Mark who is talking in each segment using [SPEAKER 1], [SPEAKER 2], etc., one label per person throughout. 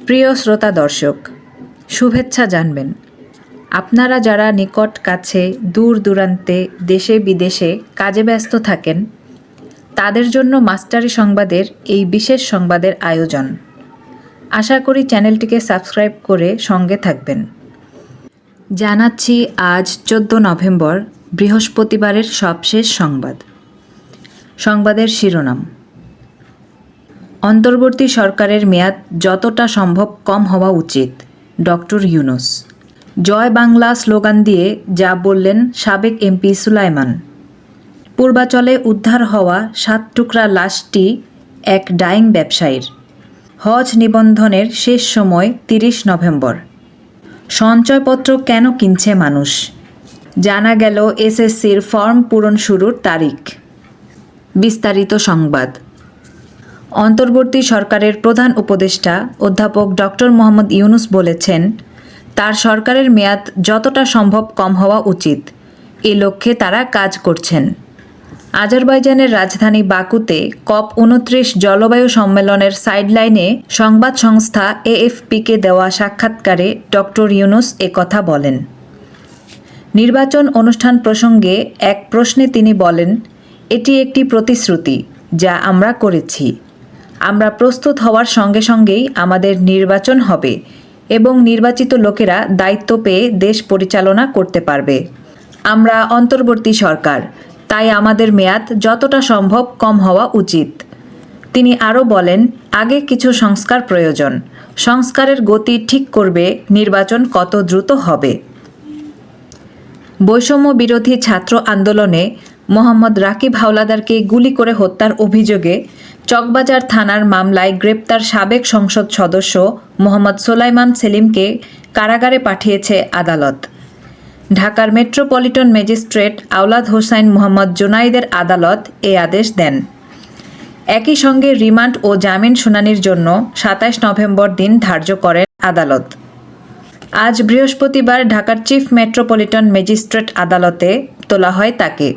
[SPEAKER 1] প্রিয় শ্রোতা দর্শক, শুভেচ্ছা জানবেন। আপনারা যারা নিকট কাছে দূর দূরান্তে দেশে বিদেশে কাজে ব্যস্ত থাকেন, তাদের জন্য মাস্টারি সংবাদের এই বিশেষ সংবাদের আয়োজন। আশা করি চ্যানেলটিকে সাবস্ক্রাইব করে সঙ্গে থাকবেন। জানাচ্ছি আজ 14 নভেম্বর বৃহস্পতিবারের সবশেষ সংবাদ। সংবাদের শিরোনাম: অন্তর্বর্তী সরকারের মেয়াদ যতটা সম্ভব কম হওয়া উচিত, ডক্টর ইউনূস। জয় বাংলা স্লোগান দিয়ে যা বললেন সাবেক এমপি সুলাইমান। পূর্বাচলে উদ্ধার হওয়া 7 টুকরা লাশটি এক ডাইং ব্যবসায়ীর। হজ নিবন্ধনের শেষ সময় 30 নভেম্বর। সঞ্চয়পত্র কেন কিনছে মানুষ? জানা গেল এসএসসির ফর্ম পূরণ শুরুর তারিখ। বিস্তারিত সংবাদ। অন্তর্বর্তী সরকারের প্রধান উপদেষ্টা অধ্যাপক ডক্টর মোহাম্মদ ইউনূস বলেছেন, তার সরকারের মেয়াদ যতটা সম্ভব কম হওয়া উচিত, এ লক্ষ্যে তারা কাজ করছেন। আজারবাইজানের রাজধানী বাকুতে COP29 জলবায়ু সম্মেলনের সাইডলাইনে সংবাদ সংস্থা AFPকে দেওয়া সাক্ষাৎকারে ডক্টর ইউনূস একথা বলেন। নির্বাচন অনুষ্ঠান প্রসঙ্গে এক প্রশ্নে তিনি বলেন, এটি একটি প্রতিশ্রুতি যা আমরা করেছি। আমরা প্রস্তুত হওয়ার সঙ্গে সঙ্গেই আমাদের নির্বাচন হবে এবং নির্বাচিত লোকেরা দায়িত্ব পেয়ে দেশ পরিচালনা করতে পারবে। আমরা অন্তর্বর্তী সরকার, তাই আমাদের মেয়াদ যতটা সম্ভব কম হওয়া উচিত। তিনি আরও বলেন, আগে কিছু সংস্কার প্রয়োজন। সংস্কারের গতি ঠিক করবে নির্বাচন কত দ্রুত হবে। বৈষম্য বিরোধী ছাত্র আন্দোলনে মোহাম্মদ রাকিব হাওলাদারকে গুলি করে হত্যার অভিযোগে চকবাজার থানার মামলায় গ্রেপ্তার সাবেক সংসদ সদস্য মোহাম্মদ সোলাইমান সেলিমকে কারাগারে পাঠিয়েছে আদালত। ঢাকার মেট্রোপলিটন ম্যাজিস্ট্রেট আওলাদ হোসাইন মোহাম্মদ জুনাইদের আদালত এ আদেশ দেন। একই সঙ্গে রিমান্ড ও জামিন শুনানির জন্য 27 নভেম্বর দিন ধার্য করেন আদালত। আজ বৃহস্পতিবার ঢাকার চিফ মেট্রোপলিটন ম্যাজিস্ট্রেট আদালতে তোলা হয় তাকে।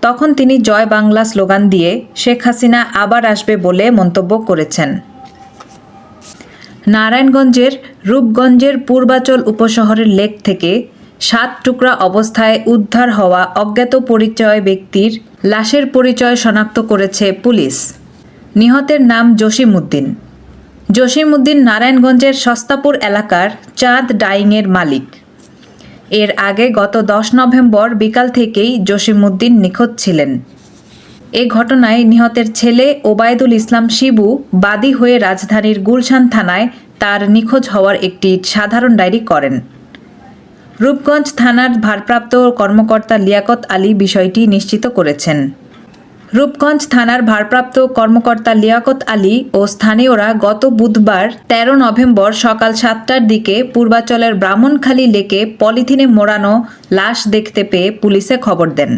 [SPEAKER 1] তখন তিনি জয় বাংলা স্লোগান দিয়ে শেখ হাসিনা আবার আসবে বলে মন্তব্য করেছেন। নারায়ণগঞ্জের রূপগঞ্জের পূর্বাচল উপশহরের লেক থেকে 7 টুকরা অবস্থায় উদ্ধার হওয়া অজ্ঞাত পরিচয় ব্যক্তির লাশের পরিচয় শনাক্ত করেছে পুলিশ। নিহতের নাম জসিম উদ্দিন। জসিম উদ্দিন নারায়ণগঞ্জের সস্তাপুর এলাকার চাঁদ ডাইংয়ের মালিক। এর আগে গত 10 নভেম্বর বিকাল থেকেই জসিম উদ্দিন নিখোঁজ ছিলেন। এ ঘটনায় নিহতের ছেলে ওবায়দুল ইসলাম শিবু বাদী হয়ে রাজধানীর গুলশান থানায় তার নিখোঁজ হওয়ার একটি সাধারণ ডায়েরি করেন। রূপগঞ্জ থানার ভারপ্রাপ্ত কর্মকর্তা লিয়াকত আলী বিষয়টি নিশ্চিত করেছেন। রূপগঞ্জ থানার ভারপ্রাপ্ত কর্মকর্তা লিয়াকত আলী ও স্থানীয়রা গত বুধবার 13 নভেম্বর সকাল 7টার দিকে পূর্বাচলের ব্রাহ্মণখালী লেকে পলিথিনে মোড়ানো লাশ দেখতে পেয়ে পুলিশে খবর দেন।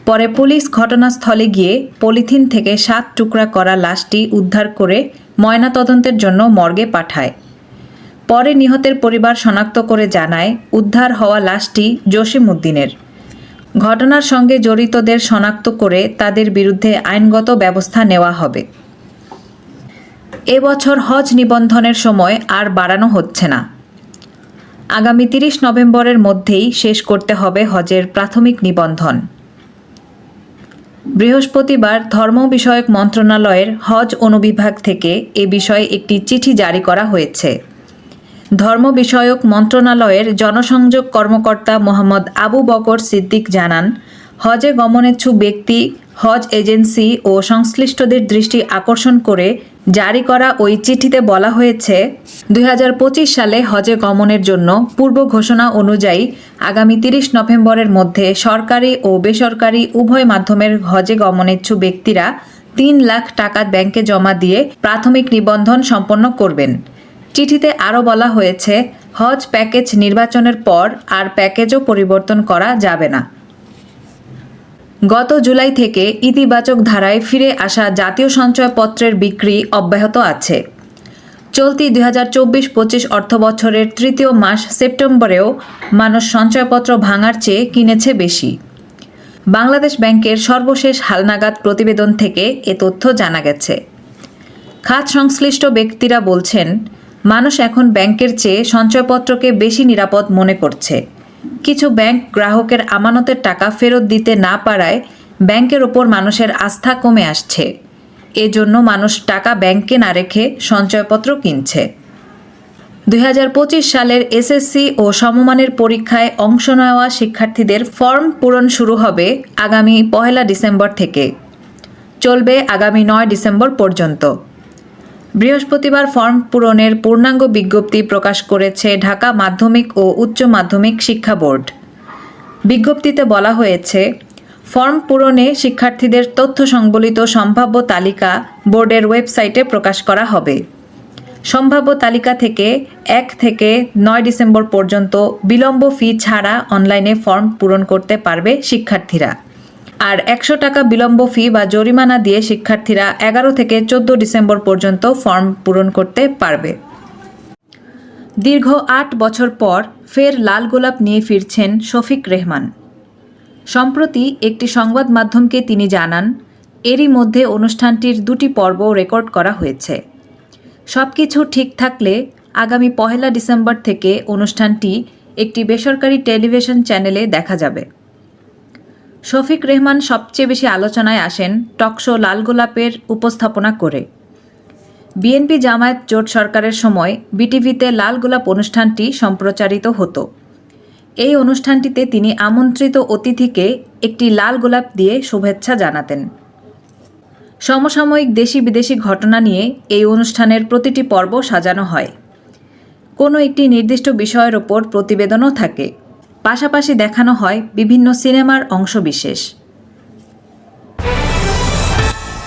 [SPEAKER 1] পরে পুলিশ ঘটনাস্থলে গিয়ে পলিথিন থেকে 7 টুকরা করা লাশটি উদ্ধার করে ময়নাতদন্তের জন্য মর্গে পাঠায়। পরে নিহতের পরিবার শনাক্ত করে জানায়, উদ্ধার হওয়া লাশটি জসিম উদ্দিনের। ঘটনার সঙ্গে জড়িতদের শনাক্ত করে তাদের বিরুদ্ধে আইনগত ব্যবস্থা নেওয়া হবে। এবছর হজ নিবন্ধনের সময় আর বাড়ানো হচ্ছে না। আগামী 30 নভেম্বরের মধ্যেই শেষ করতে হবে হজের প্রাথমিক নিবন্ধন। বৃহস্পতিবার ধর্ম বিষয়ক মন্ত্রণালয়ের হজ অনুবিভাগ থেকে এ বিষয়ে একটি চিঠি জারি করা হয়েছে। ধর্ম বিষয়ক মন্ত্রণালয়ের জনসংযোগ কর্মকর্তা মোহাম্মদ আবু বকর সিদ্দিক জানান, হজে গমনেচ্ছু ব্যক্তি, হজ এজেন্সি ও সংশ্লিষ্টদের দৃষ্টি আকর্ষণ করে জারি করা ওই চিঠিতে বলা হয়েছে, 2025 সালে হজে গমনের জন্য পূর্ব ঘোষণা অনুযায়ী আগামী 30 নভেম্বরের মধ্যে সরকারি ও বেসরকারি উভয় মাধ্যমের হজে গমনেচ্ছু ব্যক্তিরা 3 লাখ টাকা ব্যাংকে জমা দিয়ে প্রাথমিক নিবন্ধন সম্পন্ন করবেন। চিঠিতে আরও বলা হয়েছে, হজ প্যাকেজ নির্বাচনের পর আর প্যাকেজও পরিবর্তন করা যাবে না। গত জুলাই থেকে ইতিবাচক ধারায় ফিরে আসা জাতীয় সঞ্চয়পত্রের বিক্রি অব্যাহত আছে। চলতি 2024-25 অর্থবছরের তৃতীয় মাস সেপ্টেম্বরেও মানুষ সঞ্চয়পত্র ভাঙার চেয়ে কিনেছে বেশি। বাংলাদেশ ব্যাংকের সর্বশেষ হালনাগাদ প্রতিবেদন থেকে এ তথ্য জানা গেছে। খাত সংশ্লিষ্ট ব্যক্তিরা বলছেন, মানুষ এখন ব্যাংকের চেয়ে সঞ্চয়পত্রকে বেশি নিরাপদ মনে করছে। কিছু ব্যাংক গ্রাহকের আমানতের টাকা ফেরত দিতে না পারায় ব্যাংকের ওপর মানুষের আস্থা কমে আসছে। এজন্য মানুষ টাকা ব্যাংকে না রেখে সঞ্চয়পত্র কিনছে। 2025 সালের এসএসসি ও সমমানের পরীক্ষায় অংশ নেওয়া শিক্ষার্থীদের ফর্ম পূরণ শুরু হবে আগামী 1 ডিসেম্বর থেকে, চলবে আগামী 9 ডিসেম্বর পর্যন্ত। বৃহস্পতিবার ফর্ম পূরণের পূর্ণাঙ্গ বিজ্ঞপ্তি প্রকাশ করেছে ঢাকা মাধ্যমিক ও উচ্চ মাধ্যমিক শিক্ষা বোর্ড। বিজ্ঞপ্তিতে বলা হয়েছে, ফর্ম পূরণে শিক্ষার্থীদের তথ্য সংবলিত সম্ভাব্য তালিকা বোর্ডের ওয়েবসাইটে প্রকাশ করা হবে। সম্ভাব্য তালিকা থেকে 1 থেকে 9 ডিসেম্বর পর্যন্ত বিলম্ব ফি ছাড়া অনলাইনে ফর্ম পূরণ করতে পারবে শিক্ষার্থীরা। আর 100 টাকা বিলম্ব ফি বা জরিমানা দিয়ে শিক্ষার্থীরা 11 থেকে 14 ডিসেম্বর পর্যন্ত ফর্ম পূরণ করতে পারবে। দীর্ঘ 8 বছর পর ফের লাল গোলাপ নিয়ে ফিরছেন শফিক রেহমান। সম্প্রতি একটি সংবাদ মাধ্যমকে তিনি জানান, এরই মধ্যে অনুষ্ঠানটির 2টি পর্ব রেকর্ড করা হয়েছে। সবকিছু ঠিক থাকলে আগামী 1 ডিসেম্বর থেকে অনুষ্ঠানটি একটি বেসরকারি টেলিভিশন চ্যানেলে দেখা যাবে। শফিক রেহমান সবচেয়ে বেশি আলোচনায় আসেন টকশো লাল গোলাপের উপস্থাপনা করে। বিএনপি জামায়াত জোট সরকারের সময় বিটিভিতে লাল গোলাপ অনুষ্ঠানটি সম্প্রচারিত হতো। এই অনুষ্ঠানটিতে তিনি আমন্ত্রিত অতিথিকে একটি লাল গোলাপ দিয়ে শুভেচ্ছা জানাতেন। সমসাময়িক দেশি বিদেশি ঘটনা নিয়ে এই অনুষ্ঠানের প্রতিটি পর্ব সাজানো হয়। কোনো একটি নির্দিষ্ট বিষয়ের ওপর প্রতিবেদনও থাকে। পাশাপাশি দেখানো হয় বিভিন্ন সিনেমার অংশবিশেষ।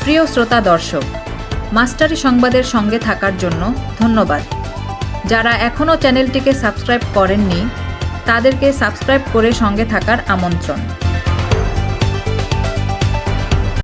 [SPEAKER 1] প্রিয় শ্রোতা দর্শক, মাস্টারি সংবাদের সঙ্গে থাকার জন্য ধন্যবাদ। যারা এখনও চ্যানেলটিকে সাবস্ক্রাইব করেননি তাদেরকে সাবস্ক্রাইব করে সঙ্গে থাকার আমন্ত্রণ।